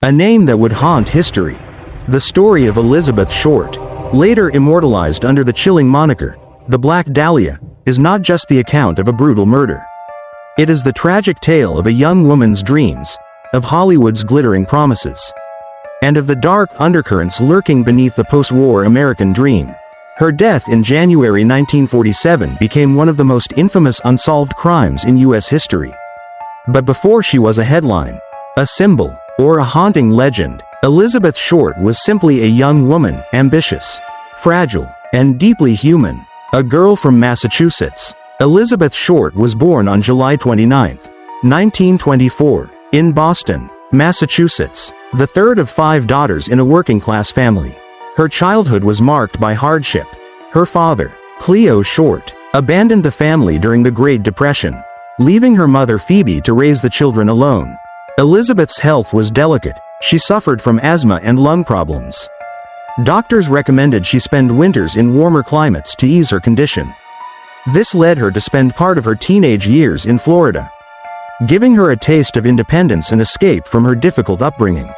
A name that would haunt history. The story of Elizabeth Short, later immortalized under the chilling moniker, the Black Dahlia, is not just the account of a brutal murder. It is the tragic tale of a young woman's dreams, of Hollywood's glittering promises, and of the dark undercurrents lurking beneath the post-war American dream. Her death in January 1947 became one of the most infamous unsolved crimes in U.S. history. But before she was a headline, a symbol, or a haunting legend, Elizabeth Short was simply a young woman, ambitious, fragile, and deeply human. A girl from Massachusetts, Elizabeth Short was born on July 29, 1924, in Boston, Massachusetts, the third of 5 daughters in a working-class family. Her childhood was marked by hardship. Her father, Cleo Short, abandoned the family during the Great Depression, leaving her mother Phoebe to raise the children alone. Elizabeth's health was delicate. She suffered from asthma and lung problems. Doctors recommended she spend winters in warmer climates to ease her condition. This led her to spend part of her teenage years in Florida, giving her a taste of independence and escape from her difficult upbringing.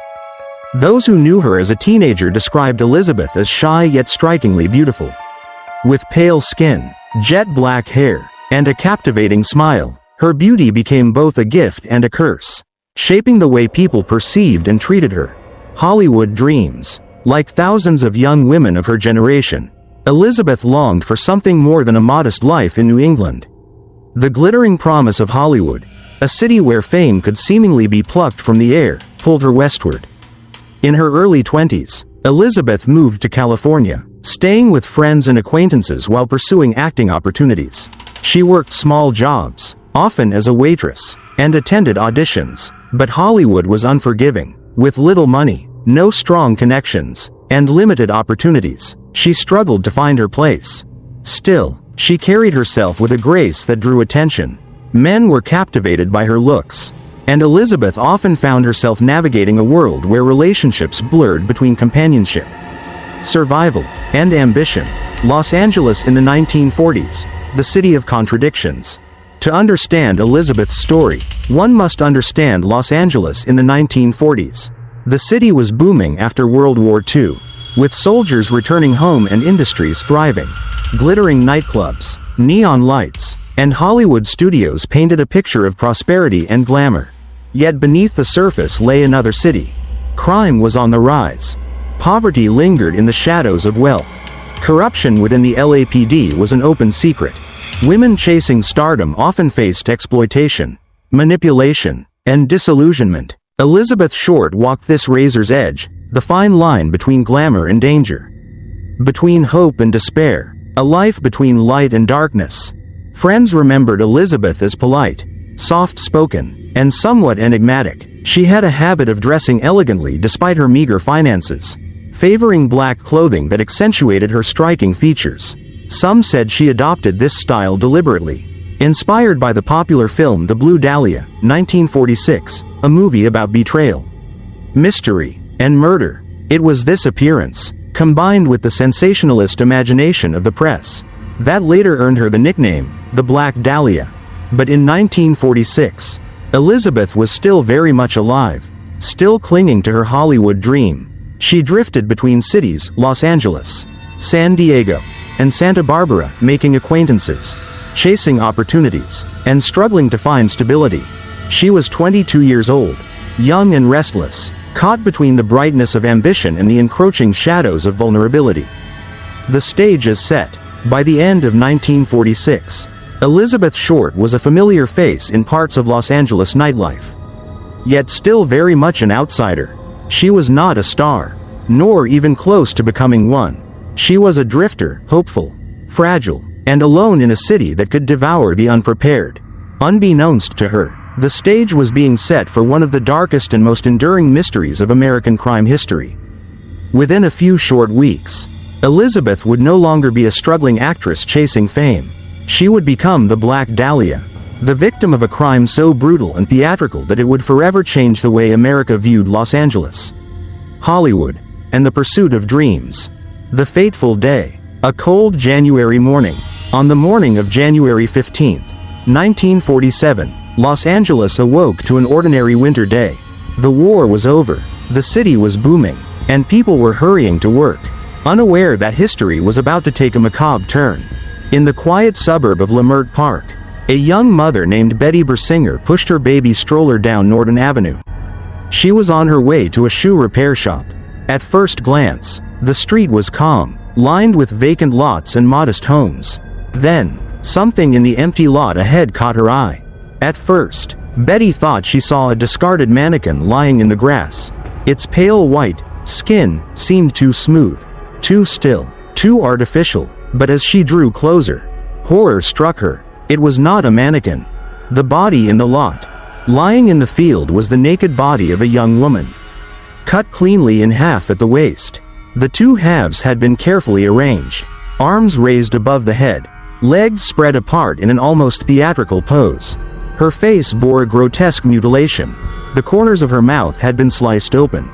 Those who knew her as a teenager described Elizabeth as shy yet strikingly beautiful. With pale skin, jet black hair, and a captivating smile, her beauty became both a gift and a curse, shaping the way people perceived and treated her. Hollywood dreams. Like thousands of young women of her generation, Elizabeth longed for something more than a modest life in New England. The glittering promise of Hollywood, a city where fame could seemingly be plucked from the air, pulled her westward. In her early 20s, Elizabeth moved to California, staying with friends and acquaintances while pursuing acting opportunities. She worked small jobs, often as a waitress, and attended auditions. But Hollywood was unforgiving. With little money, no strong connections, and limited opportunities, she struggled to find her place. Still, she carried herself with a grace that drew attention. Men were captivated by her looks, and Elizabeth often found herself navigating a world where relationships blurred between companionship, survival, and ambition. Los Angeles in the 1940s, the city of contradictions. To understand Elizabeth's story, one must understand Los Angeles in the 1940s. The city was booming after World War II, with soldiers returning home and industries thriving. Glittering nightclubs, neon lights, and Hollywood studios painted a picture of prosperity and glamour. Yet beneath the surface lay another city. Crime was on the rise. Poverty lingered in the shadows of wealth. Corruption within the LAPD was an open secret. Women chasing stardom often faced exploitation, manipulation, and disillusionment. Elizabeth Short walked this razor's edge, the fine line between glamour and danger, between hope and despair, a life between light and darkness. Friends remembered Elizabeth as polite, soft-spoken, and somewhat enigmatic. She had a habit of dressing elegantly despite her meager finances, favoring black clothing that accentuated her striking features. Some said she adopted this style deliberately, inspired by the popular film The Blue Dahlia, 1946, a movie about betrayal, mystery, and murder. It was this appearance, combined with the sensationalist imagination of the press, that later earned her the nickname, the Black Dahlia. But in 1946, Elizabeth was still very much alive, still clinging to her Hollywood dream. She drifted between cities, Los Angeles, San Diego, and Santa Barbara, making acquaintances, chasing opportunities, and struggling to find stability. She was 22 years old, young and restless, caught between the brightness of ambition and the encroaching shadows of vulnerability. The stage is set. By the end of 1946, Elizabeth Short was a familiar face in parts of Los Angeles nightlife. Yet still very much an outsider. She was not a star, nor even close to becoming one. She was a drifter, hopeful, fragile, and alone in a city that could devour the unprepared. Unbeknownst to her, the stage was being set for one of the darkest and most enduring mysteries of American crime history. Within a few short weeks, Elizabeth would no longer be a struggling actress chasing fame. She would become the Black Dahlia, the victim of a crime so brutal and theatrical that it would forever change the way America viewed Los Angeles, Hollywood, and the pursuit of dreams. The fateful day. A cold January morning. On the morning of January 15, 1947, Los Angeles awoke to an ordinary winter day. The war was over, The city was booming, and people were hurrying to work, unaware that history was about to take a macabre turn. In the quiet suburb of Leimert Park, a young mother named Betty Bersinger pushed her baby stroller down Norton Avenue. She was on her way to a shoe repair shop. At first glance, the street was calm, lined with vacant lots and modest homes. Then, something in the empty lot ahead caught her eye. At first, Betty thought she saw a discarded mannequin lying in the grass. Its pale white skin seemed too smooth, too still, too artificial, but as she drew closer, horror struck her. It was not a mannequin. The body in the lot, lying in the field, was the naked body of a young woman, cut cleanly in half at the waist. The two halves had been carefully arranged, arms raised above the head, legs spread apart in an almost theatrical pose. Her face bore a grotesque mutilation. The corners of her mouth had been sliced open,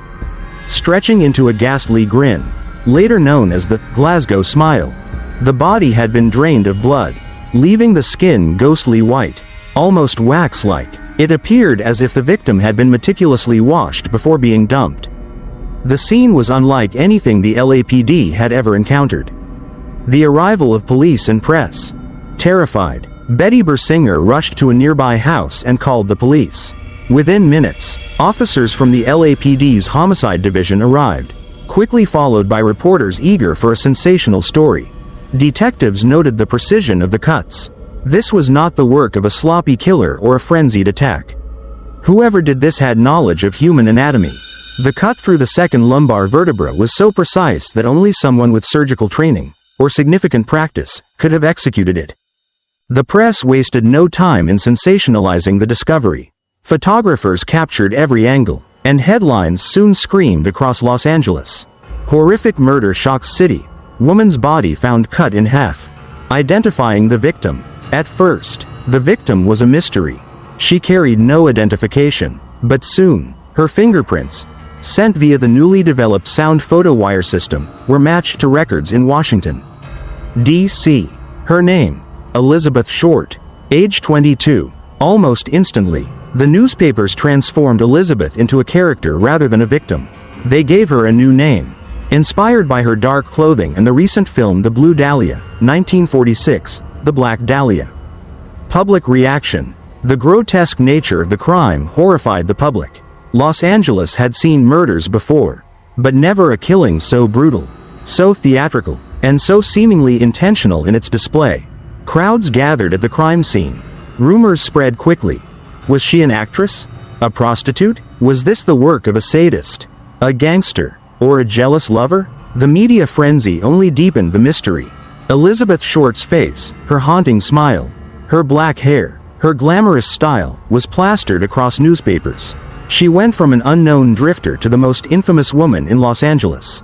stretching into a ghastly grin, later known as the Glasgow smile. The body had been drained of blood, leaving the skin ghostly white, almost wax-like. It appeared as if the victim had been meticulously washed before being dumped. The scene was unlike anything the LAPD had ever encountered. The arrival of police and press. Terrified, Betty Bersinger rushed to a nearby house and called the police. Within minutes, officers from the LAPD's homicide division arrived, quickly followed by reporters eager for a sensational story. Detectives noted the precision of the cuts. This was not the work of a sloppy killer or a frenzied attack. Whoever did this had knowledge of human anatomy. The cut through the second lumbar vertebra was so precise that only someone with surgical training, or significant practice, could have executed it. The press wasted no time in sensationalizing the discovery. Photographers captured every angle, and headlines soon screamed across Los Angeles. Horrific murder shocks city. Woman's body found cut in half. Identifying the victim. At first, the victim was a mystery. She carried no identification, but soon, her fingerprints, sent via the newly developed sound photo wire system, were matched to records in Washington, D.C. Her name, Elizabeth Short, age 22. Almost instantly, the newspapers transformed Elizabeth into a character rather than a victim. They gave her a new name, inspired by her dark clothing and the recent film The Blue Dahlia, 1946, The Black Dahlia. Public reaction. The grotesque nature of the crime horrified the public. Los Angeles had seen murders before, but never a killing so brutal, so theatrical, and so seemingly intentional in its display. Crowds gathered at the crime scene. Rumors spread quickly. Was she an actress? A prostitute? Was this the work of a sadist? A gangster? Or a jealous lover? The media frenzy only deepened the mystery. Elizabeth Short's face, her haunting smile, her black hair, her glamorous style, was plastered across newspapers. She went from an unknown drifter to the most infamous woman in Los Angeles.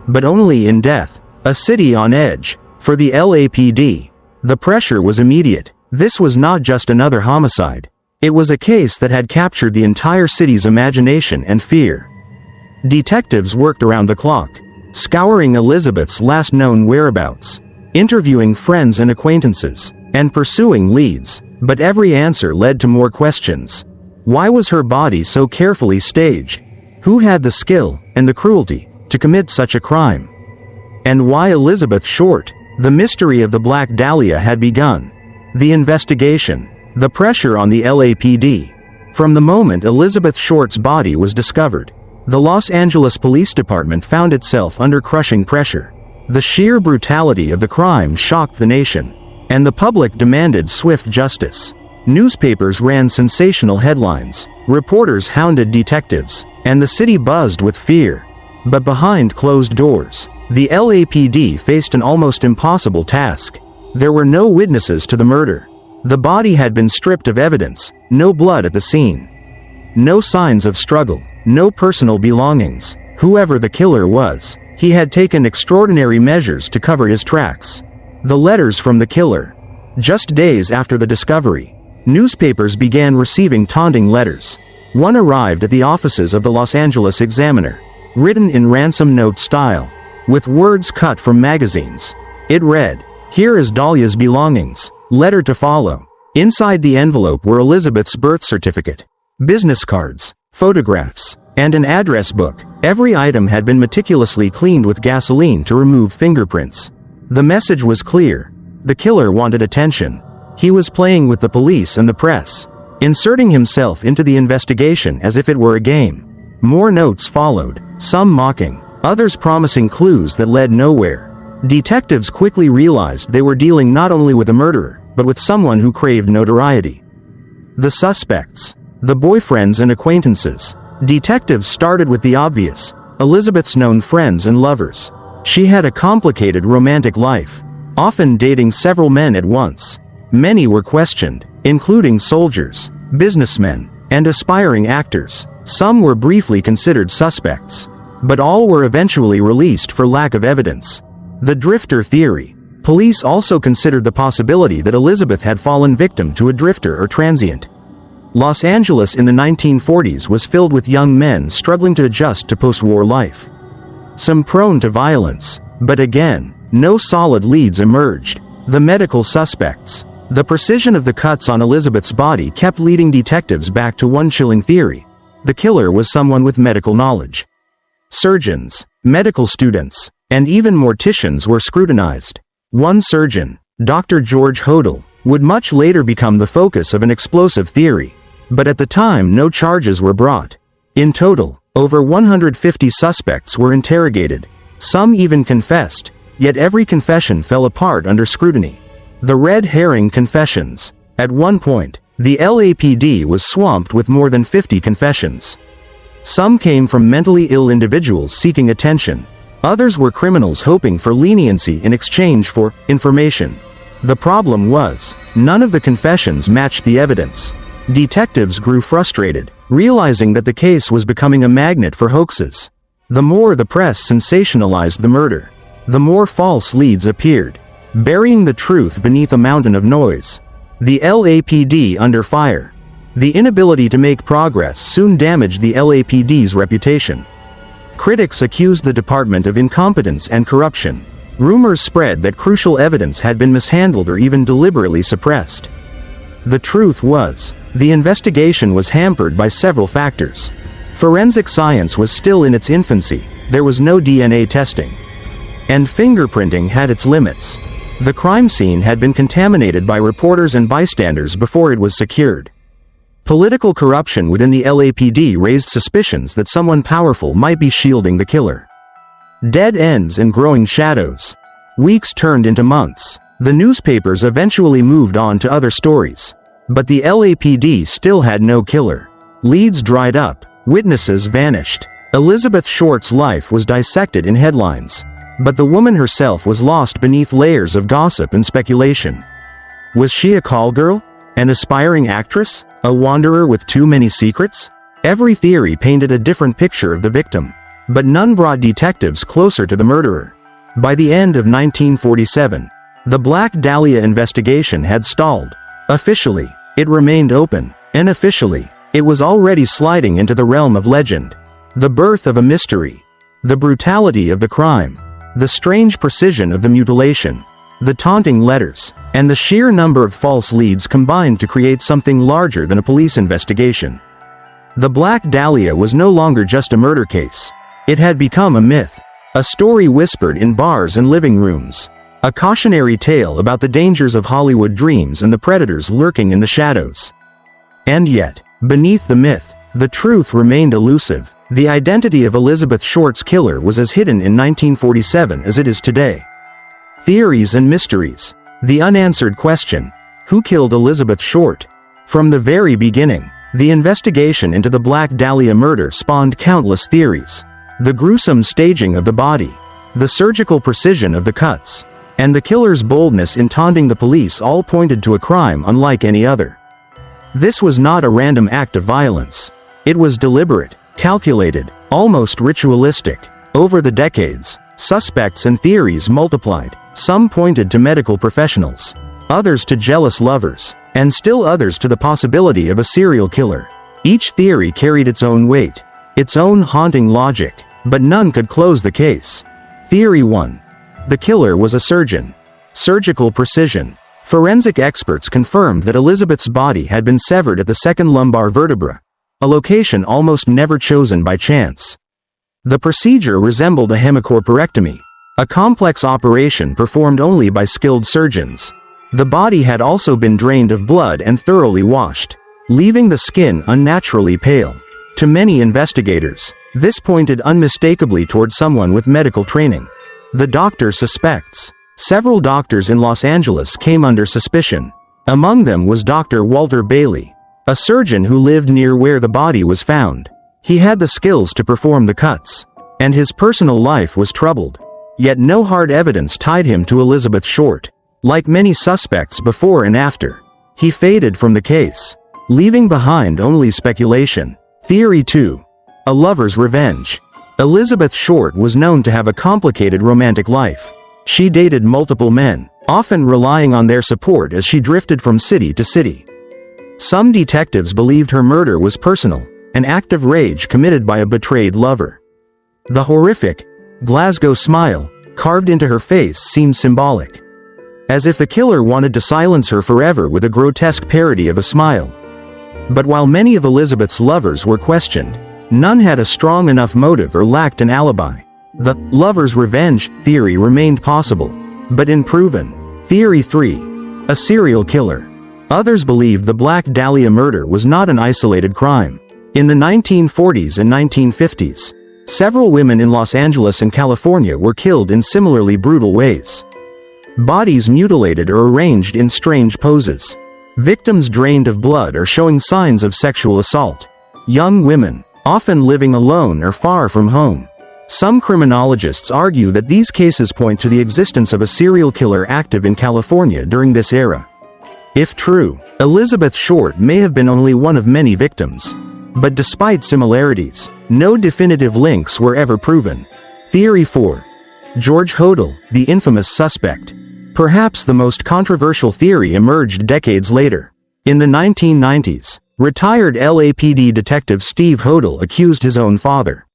But only in death, a city on edge. For the LAPD, the pressure was immediate. This was not just another homicide. It was a case that had captured the entire city's imagination and fear. Detectives worked around the clock, scouring Elizabeth's last known whereabouts, interviewing friends and acquaintances, and pursuing leads, but every answer led to more questions. Why was her body so carefully staged? Who had the skill, and the cruelty, to commit such a crime? And why Elizabeth Short? The mystery of the Black Dahlia had begun. The investigation, the pressure on the LAPD. From the moment Elizabeth Short's body was discovered, the Los Angeles Police Department found itself under crushing pressure. The sheer brutality of the crime shocked the nation, and the public demanded swift justice. Newspapers ran sensational headlines, reporters hounded detectives, and the city buzzed with fear. But behind closed doors, the LAPD faced an almost impossible task. There were no witnesses to the murder. The body had been stripped of evidence, no blood at the scene. No signs of struggle, no personal belongings. Whoever the killer was, he had taken extraordinary measures to cover his tracks. The letters from the killer. Just days after the discovery, newspapers began receiving taunting letters. One arrived at the offices of the Los Angeles Examiner, written in ransom note style, with words cut from magazines. It read, "Here is Dahlia's belongings. Letter to follow." Inside the envelope were Elizabeth's birth certificate, business cards, photographs, and an address book. Every item had been meticulously cleaned with gasoline to remove fingerprints. The message was clear. The killer wanted attention. He was playing with the police and the press, inserting himself into the investigation as if it were a game. More notes followed, some mocking, others promising clues that led nowhere. Detectives quickly realized they were dealing not only with a murderer, but with someone who craved notoriety. The suspects. The boyfriends and acquaintances. Detectives started with the obvious: Elizabeth's known friends and lovers. She had a complicated romantic life, often dating several men at once. Many were questioned, including soldiers, businessmen, and aspiring actors. Some were briefly considered suspects, but all were eventually released for lack of evidence. The drifter theory. Police also considered the possibility that Elizabeth had fallen victim to a drifter or transient. Los Angeles in the 1940s was filled with young men struggling to adjust to post-war life. Some prone to violence, but again, no solid leads emerged. The medical suspects. The precision of the cuts on Elizabeth's body kept leading detectives back to one chilling theory: the killer was someone with medical knowledge. Surgeons, medical students, and even morticians were scrutinized. One surgeon, Dr. George Hodel, would much later become the focus of an explosive theory, but at the time no charges were brought. In total, over 150 suspects were interrogated. Some even confessed, yet every confession fell apart under scrutiny. The red herring confessions. At one point, the LAPD was swamped with more than 50 confessions. Some came from mentally ill individuals seeking attention. Others were criminals hoping for leniency in exchange for information. The problem was, none of the confessions matched the evidence. Detectives grew frustrated, realizing that the case was becoming a magnet for hoaxes. The more the press sensationalized the murder, the more false leads appeared, burying the truth beneath a mountain of noise. The LAPD under fire. The inability to make progress soon damaged the LAPD's reputation. Critics accused the department of incompetence and corruption. Rumors spread that crucial evidence had been mishandled or even deliberately suppressed. The truth was, the investigation was hampered by several factors. Forensic science was still in its infancy, there was no DNA testing. And fingerprinting had its limits. The crime scene had been contaminated by reporters and bystanders before it was secured. Political corruption within the LAPD raised suspicions that someone powerful might be shielding the killer. Dead ends and growing shadows. Weeks turned into months. The newspapers eventually moved on to other stories. But the LAPD still had no killer. Leads dried up. Witnesses vanished. Elizabeth Short's life was dissected in headlines. But the woman herself was lost beneath layers of gossip and speculation. Was she a call girl? An aspiring actress? A wanderer with too many secrets? Every theory painted a different picture of the victim, but none brought detectives closer to the murderer. By the end of 1947, the Black Dahlia investigation had stalled. Officially, it remained open. Unofficially, it was already sliding into the realm of legend. The birth of a mystery. The brutality of the crime. The strange precision of the mutilation. The taunting letters, and the sheer number of false leads combined to create something larger than a police investigation. The Black Dahlia was no longer just a murder case. It had become a myth, a story whispered in bars and living rooms, a cautionary tale about the dangers of Hollywood dreams and the predators lurking in the shadows. And yet, beneath the myth, the truth remained elusive. The identity of Elizabeth Short's killer was as hidden in 1947 as it is today. Theories and mysteries. The unanswered question: who killed Elizabeth Short? From the very beginning, the investigation into the Black Dahlia murder spawned countless theories. The gruesome staging of the body, the surgical precision of the cuts, and the killer's boldness in taunting the police all pointed to a crime unlike any other. This was not a random act of violence. It was deliberate, calculated, almost ritualistic. Over the decades, suspects and theories multiplied. Some pointed to medical professionals, others to jealous lovers, and still others to the possibility of a serial killer. Each theory carried its own weight, its own haunting logic, but none could close the case. Theory 1. The killer was a surgeon. Surgical precision. Forensic experts confirmed that Elizabeth's body had been severed at the second lumbar vertebra, a location almost never chosen by chance. The procedure resembled a hemicorporectomy, a complex operation performed only by skilled surgeons. The body had also been drained of blood and thoroughly washed, leaving the skin unnaturally pale. To many investigators, this pointed unmistakably toward someone with medical training. The doctor suspects. Several doctors in Los Angeles came under suspicion. Among them was Dr. Walter Bailey, a surgeon who lived near where the body was found. He had the skills to perform the cuts, and his personal life was troubled. Yet no hard evidence tied him to Elizabeth Short. Like many suspects before and after, he faded from the case, leaving behind only speculation. Theory 2. A lover's revenge. Elizabeth Short was known to have a complicated romantic life. She dated multiple men, often relying on their support as she drifted from city to city. Some detectives believed her murder was personal, an act of rage committed by a betrayed lover. The horrific, Glasgow smile, carved into her face seemed symbolic, as if the killer wanted to silence her forever with a grotesque parody of a smile. But while many of Elizabeth's lovers were questioned, none had a strong enough motive or lacked an alibi. The lover's revenge theory remained possible, but unproven. Theory 3. A serial killer. Others believed the Black Dahlia murder was not an isolated crime. In the 1940s and 1950s, several women in Los Angeles and California were killed in similarly brutal ways. Bodies mutilated or arranged in strange poses. Victims drained of blood or showing signs of sexual assault. Young women, often living alone or far from home. Some criminologists argue that these cases point to the existence of a serial killer active in California during this era. If true, Elizabeth Short may have been only one of many victims. But despite similarities, no definitive links were ever proven. Theory 4. George Hodel, the infamous suspect. Perhaps the most controversial theory emerged decades later. In the 1990s, retired LAPD detective Steve Hodel accused his own father,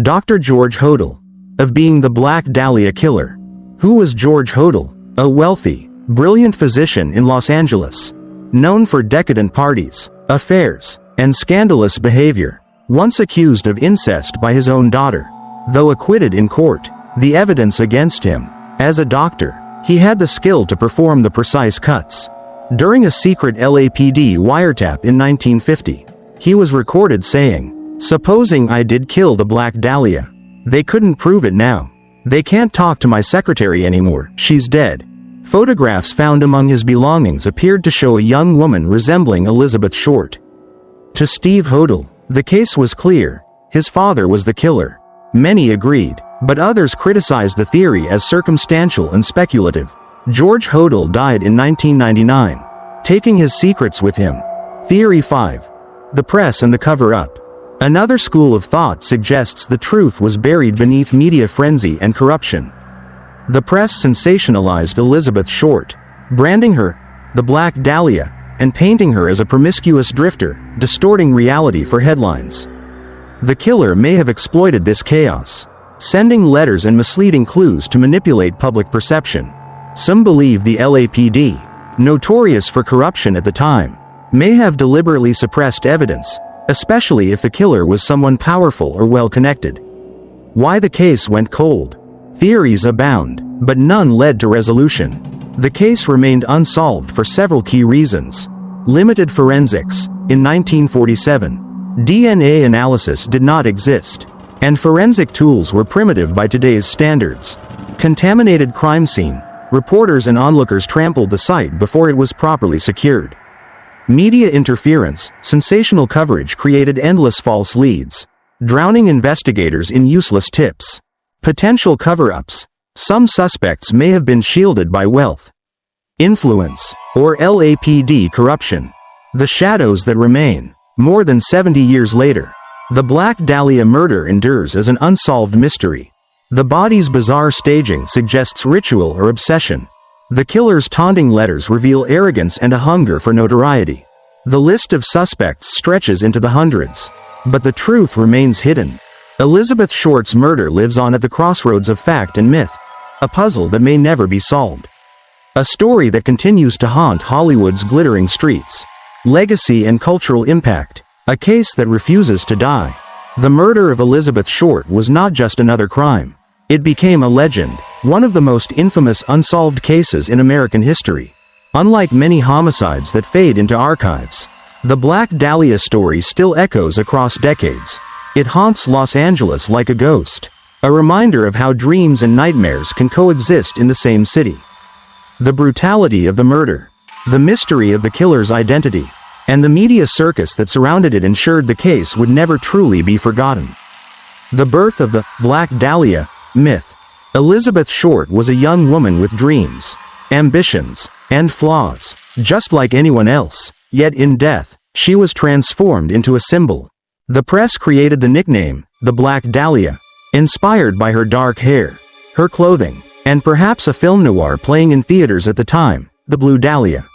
Dr. George Hodel, of being the Black Dahlia killer. Who was George Hodel? A wealthy, brilliant physician in Los Angeles, known for decadent parties, affairs, and scandalous behavior, once accused of incest by his own daughter. Though acquitted in court, the evidence against him. As a doctor, he had the skill to perform the precise cuts. During a secret LAPD wiretap in 1950, he was recorded saying, "Supposing I did kill the Black Dahlia. They couldn't prove it now. They can't talk to my secretary anymore, she's dead." Photographs found among his belongings appeared to show a young woman resembling Elizabeth Short. To Steve Hodel, the case was clear. His father was the killer. Many agreed, but others criticized the theory as circumstantial and speculative. George Hodel died in 1999, taking his secrets with him. Theory 5. The press and the cover-up. Another school of thought suggests the truth was buried beneath media frenzy and corruption. The press sensationalized Elizabeth Short, branding her the Black Dahlia, and painting her as a promiscuous drifter, distorting reality for headlines. The killer may have exploited this chaos, sending letters and misleading clues to manipulate public perception. Some believe the LAPD, notorious for corruption at the time, may have deliberately suppressed evidence, especially if the killer was someone powerful or well-connected. Why the case went cold? Theories abound, but none led to resolution. The case remained unsolved for several key reasons. Limited forensics. In 1947, DNA analysis did not exist, and forensic tools were primitive by today's standards. Contaminated crime scene. Reporters and onlookers trampled the site before it was properly secured. Media interference. Sensational coverage created endless false leads, drowning investigators in useless tips. Potential cover-ups. Some suspects may have been shielded by wealth, influence, or LAPD corruption. The shadows that remain. More than 70 years later, the Black Dahlia murder endures as an unsolved mystery. The body's bizarre staging suggests ritual or obsession. The killer's taunting letters reveal arrogance and a hunger for notoriety. The list of suspects stretches into the hundreds, but the truth remains hidden. Elizabeth Short's murder lives on at the crossroads of fact and myth, a puzzle that may never be solved. A story that continues to haunt Hollywood's glittering streets. Legacy and cultural impact. a case that refuses to die. The murder of Elizabeth Short was not just another crime. It became a legend, one of the most infamous unsolved cases in American history. Unlike many homicides that fade into archives, the Black Dahlia story still echoes across decades. It haunts Los Angeles like a ghost, a reminder of how dreams and nightmares can coexist in the same city. The brutality of the murder, the mystery of the killer's identity, and the media circus that surrounded it ensured the case would never truly be forgotten. The birth of the Black Dahlia myth. Elizabeth Short was a young woman with dreams, ambitions, and flaws, just like anyone else, yet in death, she was transformed into a symbol. The press created the nickname, the Black Dahlia, inspired by her dark hair, her clothing, and perhaps a film noir playing in theaters at the time, The Blue Dahlia.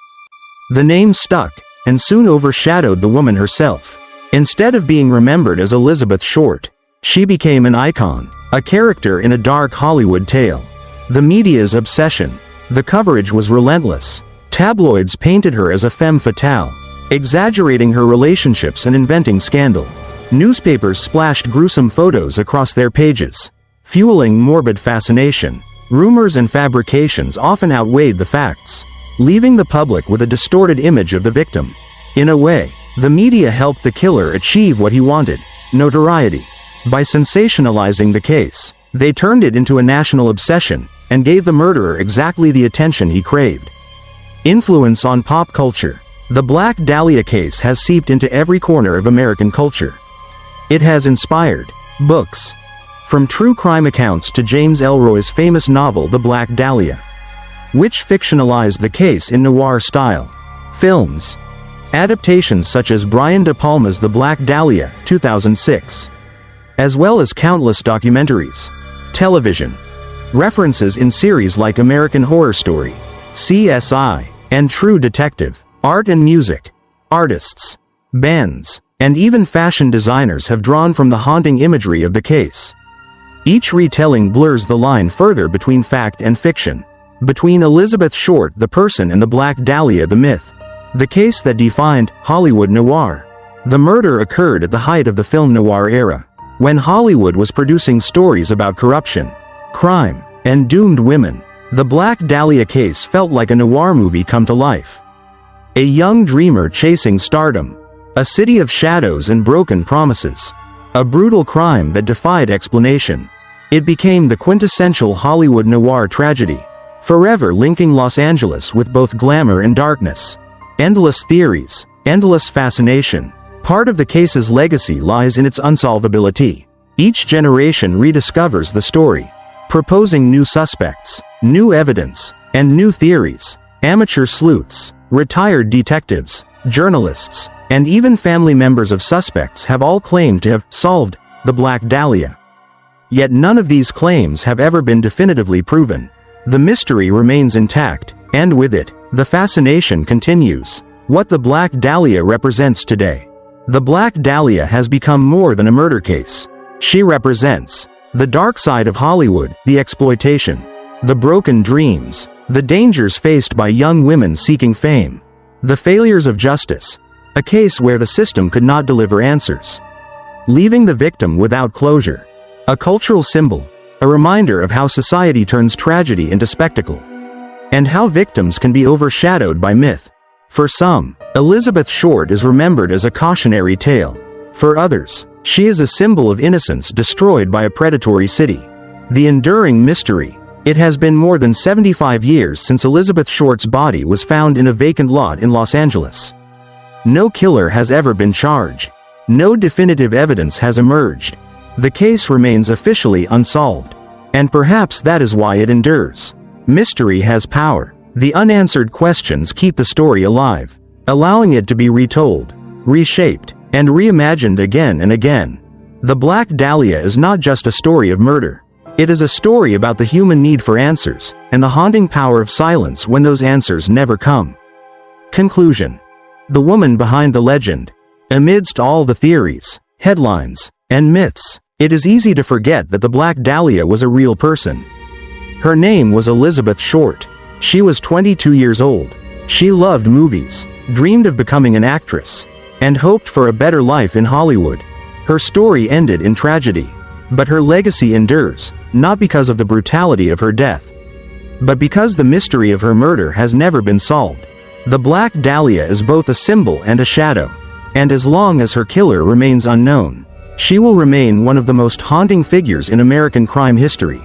The name stuck, and soon overshadowed the woman herself. Instead of being remembered as Elizabeth Short, she became an icon, a character in a dark Hollywood tale. The media's obsession. The coverage was relentless. Tabloids painted her as a femme fatale, exaggerating her relationships and inventing scandal. Newspapers splashed gruesome photos across their pages, fueling morbid fascination. Rumors and fabrications often outweighed the facts, leaving the public with a distorted image of the victim. In a way, the media helped the killer achieve what he wanted: notoriety. By sensationalizing the case, they turned it into a national obsession, and gave the murderer exactly the attention he craved. Influence on pop culture. The Black Dahlia case has seeped into every corner of American culture. It has inspired books, from true crime accounts to James Ellroy's famous novel The Black Dahlia, which fictionalized the case in noir style. Films. Adaptations such as Brian De Palma's The Black Dahlia, 2006, as well as countless documentaries. Television. References in series like American Horror Story, CSI, and True Detective. Art and music. Artists, bands, and even fashion designers have drawn from the haunting imagery of the case. Each retelling blurs the line further between fact and fiction, between Elizabeth Short the person and the Black Dahlia the myth, the case that defined Hollywood noir. The murder occurred at the height of the film noir era, when Hollywood was producing stories about corruption, crime, and doomed women. The Black Dahlia case felt like a noir movie come to life. A young dreamer chasing stardom, a city of shadows and broken promises, a brutal crime that defied explanation. It became the quintessential Hollywood noir tragedy, forever linking Los Angeles with both glamour and darkness. Endless theories, endless fascination. Part of the case's legacy lies in its unsolvability. Each generation rediscovers the story, proposing new suspects, new evidence, and new theories. Amateur sleuths, retired detectives, journalists, and even family members of suspects have all claimed to have solved the Black Dahlia. Yet none of these claims have ever been definitively proven. The mystery remains intact, and with it, the fascination continues. What the Black Dahlia represents today. The Black Dahlia has become more than a murder case. She represents the dark side of Hollywood, the exploitation, the broken dreams, the dangers faced by young women seeking fame, the failures of justice, a case where the system could not deliver answers, leaving the victim without closure. A cultural symbol, a reminder of how society turns tragedy into spectacle, and how victims can be overshadowed by myth. For some, Elizabeth Short is remembered as a cautionary tale. For others, she is a symbol of innocence destroyed by a predatory city. The enduring mystery. It has been more than 75 years since Elizabeth Short's body was found in a vacant lot in Los Angeles. No killer has ever been charged. No definitive evidence has emerged. The case remains officially unsolved. And perhaps that is why it endures. Mystery has power. The unanswered questions keep the story alive, allowing it to be retold, reshaped, and reimagined again and again. The Black Dahlia is not just a story of murder. It is a story about the human need for answers, and the haunting power of silence when those answers never come. Conclusion. The woman behind the legend. Amidst all the theories, headlines, and myths, it is easy to forget that the Black Dahlia was a real person. Her name was Elizabeth Short. She was 22 years old. She loved movies, dreamed of becoming an actress, and hoped for a better life in Hollywood. Her story ended in tragedy. But her legacy endures, not because of the brutality of her death, but because the mystery of her murder has never been solved. The Black Dahlia is both a symbol and a shadow, and as long as her killer remains unknown, she will remain one of the most haunting figures in American crime history.